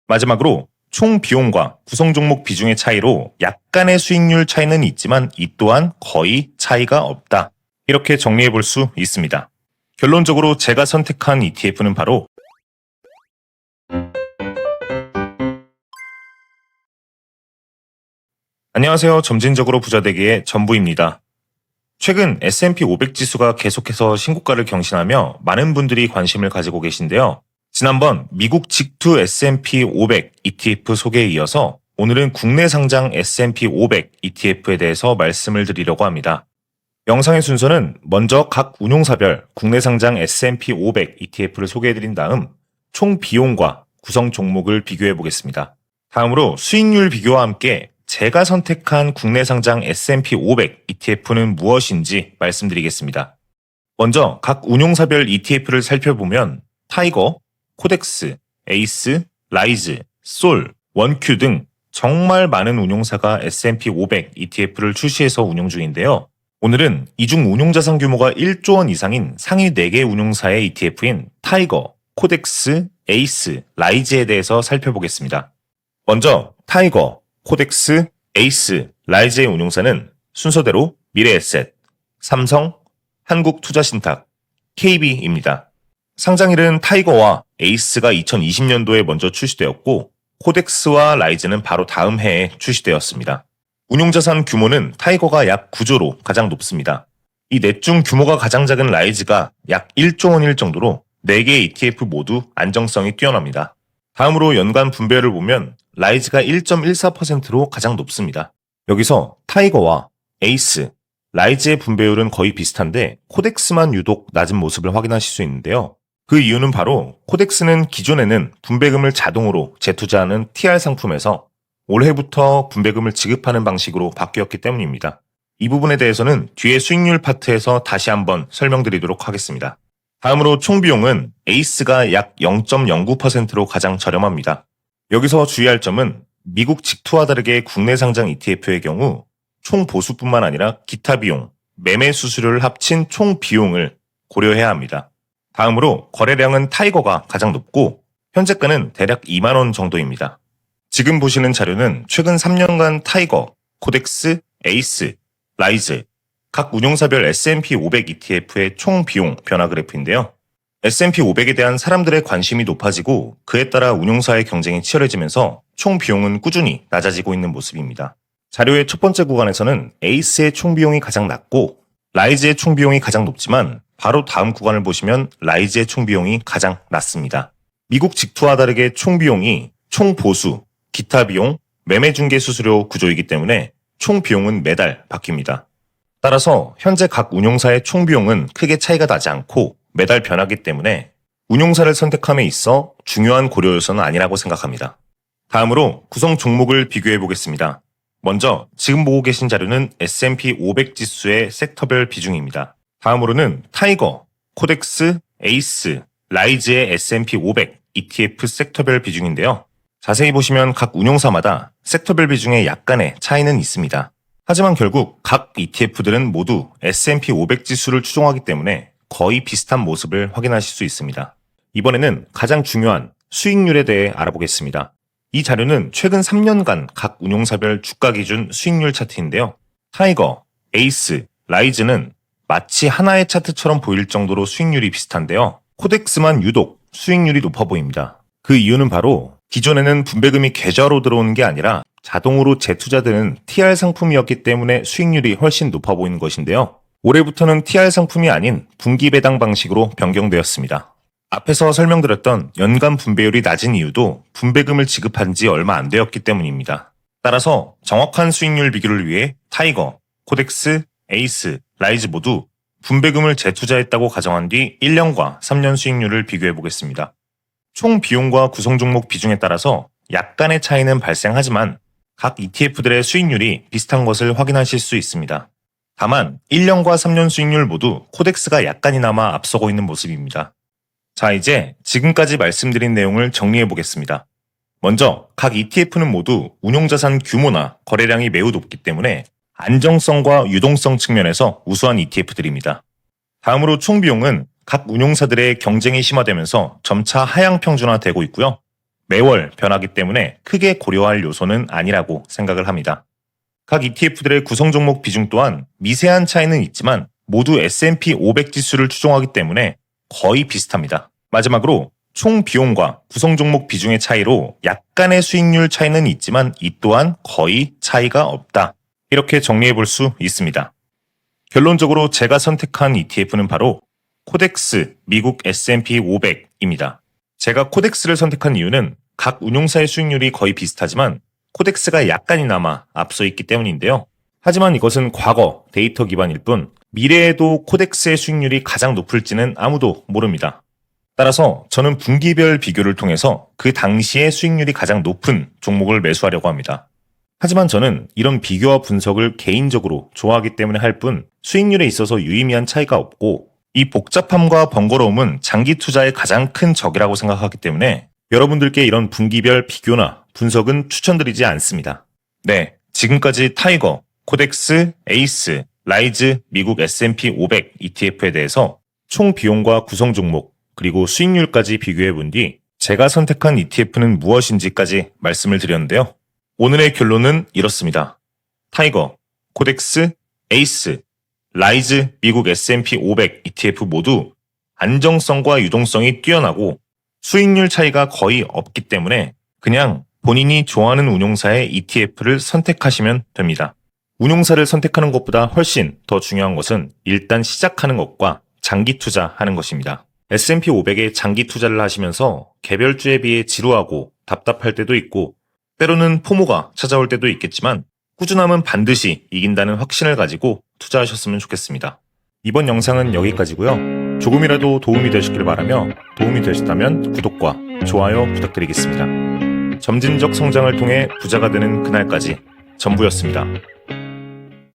마지막으로 총 비용과 구성 종목 비중의 차이로 약간의 수익률 차이는 있지만 이 또한 거의 차이가 없다. 이렇게 정리해 볼 수 있습니다. 결론적으로 제가 선택한 ETF는 바로 안녕하세요. 점진적으로 부자되기의 전부입니다. 최근 S&P 500 지수가 계속해서 신고가를 경신하며 많은 분들이 관심을 가지고 계신데요. 지난번 미국 직투 S&P 500 ETF 소개에 이어서 오늘은 국내 상장 S&P 500 ETF에 대해서 말씀을 드리려고 합니다. 영상의 순서는 먼저 각 운용사별 국내 상장 S&P 500 ETF를 소개해드린 다음 총 비용과 구성 종목을 비교해 보겠습니다. 다음으로 수익률 비교와 함께 제가 선택한 국내 상장 S&P 500 ETF는 무엇인지 말씀드리겠습니다. 먼저 각 운용사별 ETF를 살펴보면 타이거, 코덱스, 에이스, 라이즈, 솔, 원큐 등 정말 많은 운용사가 S&P 500 ETF를 출시해서 운용 중인데요. 오늘은 이 중 운용자산 규모가 1조 원 이상인 상위 4개 운용사의 ETF인 타이거, 코덱스, 에이스, 라이즈에 대해서 살펴보겠습니다. 먼저 타이거, 코덱스, 에이스, 라이즈의 운용사는 순서대로 미래에셋, 삼성, 한국투자신탁, KB입니다. 상장일은 타이거와 에이스가 2020년도에 먼저 출시되었고 코덱스와 라이즈는 바로 다음 해에 출시되었습니다. 운용자산 규모는 타이거가 약 9조로 가장 높습니다. 이 넷 중 규모가 가장 작은 라이즈가 약 1조 원일 정도로 4개의 ETF 모두 안정성이 뛰어납니다. 다음으로 연간 분배율을 보면 라이즈가 1.14%로 가장 높습니다. 여기서 타이거와 에이스, 라이즈의 분배율은 거의 비슷한데 코덱스만 유독 낮은 모습을 확인하실 수 있는데요. 그 이유는 바로 코덱스는 기존에는 분배금을 자동으로 재투자하는 TR 상품에서 올해부터 분배금을 지급하는 방식으로 바뀌었기 때문입니다. 이 부분에 대해서는 뒤에 수익률 파트에서 다시 한번 설명드리도록 하겠습니다. 다음으로 총 비용은 에이스가 약 0.09%로 가장 저렴합니다. 여기서 주의할 점은 미국 직투와 다르게 국내 상장 ETF의 경우 총 보수뿐만 아니라 기타 비용, 매매 수수료를 합친 총 비용을 고려해야 합니다. 다음으로 거래량은 타이거가 가장 높고 현재가는 대략 2만 원 정도입니다. 지금 보시는 자료는 최근 3년간 타이거, 코덱스, 에이스, 라이즈, 각 운용사별 S&P 500 ETF의 총 비용 변화 그래프인데요. S&P 500에 대한 사람들의 관심이 높아지고 그에 따라 운용사의 경쟁이 치열해지면서 총 비용은 꾸준히 낮아지고 있는 모습입니다. 자료의 첫 번째 구간에서는 에이스의 총 비용이 가장 낮고 라이즈의 총 비용이 가장 높지만 바로 다음 구간을 보시면 라이즈의 총 비용이 가장 낮습니다. 미국 직투와 다르게 총 비용이 총 보수, 기타 비용, 매매 중개 수수료 구조이기 때문에 총 비용은 매달 바뀝니다. 따라서 현재 각 운용사의 총 비용은 크게 차이가 나지 않고 매달 변하기 때문에 운용사를 선택함에 있어 중요한 고려 요소는 아니라고 생각합니다. 다음으로 구성 종목을 비교해 보겠습니다. 먼저 지금 보고 계신 자료는 S&P 500 지수의 섹터별 비중입니다. 다음으로는 타이거, 코덱스, 에이스, 라이즈의 S&P 500 ETF 섹터별 비중인데요. 자세히 보시면 각 운용사마다 섹터별 비중에 약간의 차이는 있습니다. 하지만 결국 각 ETF들은 모두 S&P 500 지수를 추종하기 때문에 거의 비슷한 모습을 확인하실 수 있습니다. 이번에는 가장 중요한 수익률에 대해 알아보겠습니다. 이 자료는 최근 3년간 각 운용사별 주가 기준 수익률 차트인데요. 타이거, 에이스, 라이즈는 마치 하나의 차트처럼 보일 정도로 수익률이 비슷한데요. 코덱스만 유독 수익률이 높아 보입니다. 그 이유는 바로 기존에는 분배금이 계좌로 들어오는 게 아니라 자동으로 재투자되는 TR 상품이었기 때문에 수익률이 훨씬 높아 보이는 것인데요. 올해부터는 TR 상품이 아닌 분기 배당 방식으로 변경되었습니다. 앞에서 설명드렸던 연간 분배율이 낮은 이유도 분배금을 지급한 지 얼마 안 되었기 때문입니다. 따라서 정확한 수익률 비교를 위해 타이거, 코덱스, 에이스, 라이즈 모두 분배금을 재투자했다고 가정한 뒤 1년과 3년 수익률을 비교해 보겠습니다. 총 비용과 구성 종목 비중에 따라서 약간의 차이는 발생하지만 각 ETF들의 수익률이 비슷한 것을 확인하실 수 있습니다. 다만 1년과 3년 수익률 모두 코덱스가 약간이나마 앞서고 있는 모습입니다. 자, 이제 지금까지 말씀드린 내용을 정리해 보겠습니다. 먼저 각 ETF는 모두 운용자산 규모나 거래량이 매우 높기 때문에 안정성과 유동성 측면에서 우수한 ETF들입니다. 다음으로 총 비용은 각 운용사들의 경쟁이 심화되면서 점차 하향 평준화되고 있고요. 매월 변하기 때문에 크게 고려할 요소는 아니라고 생각을 합니다. 각 ETF들의 구성 종목 비중 또한 미세한 차이는 있지만 모두 S&P 500 지수를 추종하기 때문에 거의 비슷합니다. 마지막으로 총 비용과 구성 종목 비중의 차이로 약간의 수익률 차이는 있지만 이 또한 거의 차이가 없다. 이렇게 정리해 볼 수 있습니다. 결론적으로 제가 선택한 ETF는 바로 코덱스 미국 S&P 500입니다. 제가 코덱스를 선택한 이유는 각 운용사의 수익률이 거의 비슷하지만 코덱스가 약간이나마 앞서 있기 때문인데요. 하지만 이것은 과거 데이터 기반일 뿐 미래에도 코덱스의 수익률이 가장 높을지는 아무도 모릅니다. 따라서 저는 분기별 비교를 통해서 그 당시의 수익률이 가장 높은 종목을 매수하려고 합니다. 하지만 저는 이런 비교와 분석을 개인적으로 좋아하기 때문에 할 뿐 수익률에 있어서 유의미한 차이가 없고 이 복잡함과 번거로움은 장기 투자의 가장 큰 적이라고 생각하기 때문에 여러분들께 이런 분기별 비교나 분석은 추천드리지 않습니다. 네, 지금까지 타이거, 코덱스, 에이스, 라이즈, 미국 S&P 500 ETF에 대해서 총 비용과 구성 종목, 그리고 수익률까지 비교해 본 뒤 제가 선택한 ETF는 무엇인지까지 말씀을 드렸는데요. 오늘의 결론은 이렇습니다. 타이거, 코덱스, 에이스, 라이즈, 미국 S&P 500 ETF 모두 안정성과 유동성이 뛰어나고 수익률 차이가 거의 없기 때문에 그냥 본인이 좋아하는 운용사의 ETF를 선택하시면 됩니다. 운용사를 선택하는 것보다 훨씬 더 중요한 것은 일단 시작하는 것과 장기 투자하는 것입니다. S&P 500에 장기 투자를 하시면서 개별주에 비해 지루하고 답답할 때도 있고 때로는 포모가 찾아올 때도 있겠지만 꾸준함은 반드시 이긴다는 확신을 가지고 투자하셨으면 좋겠습니다. 이번 영상은 여기까지고요. 조금이라도 도움이 되셨길 바라며 도움이 되셨다면 구독과 좋아요 부탁드리겠습니다. 점진적 성장을 통해 부자가 되는 그날까지 전부였습니다.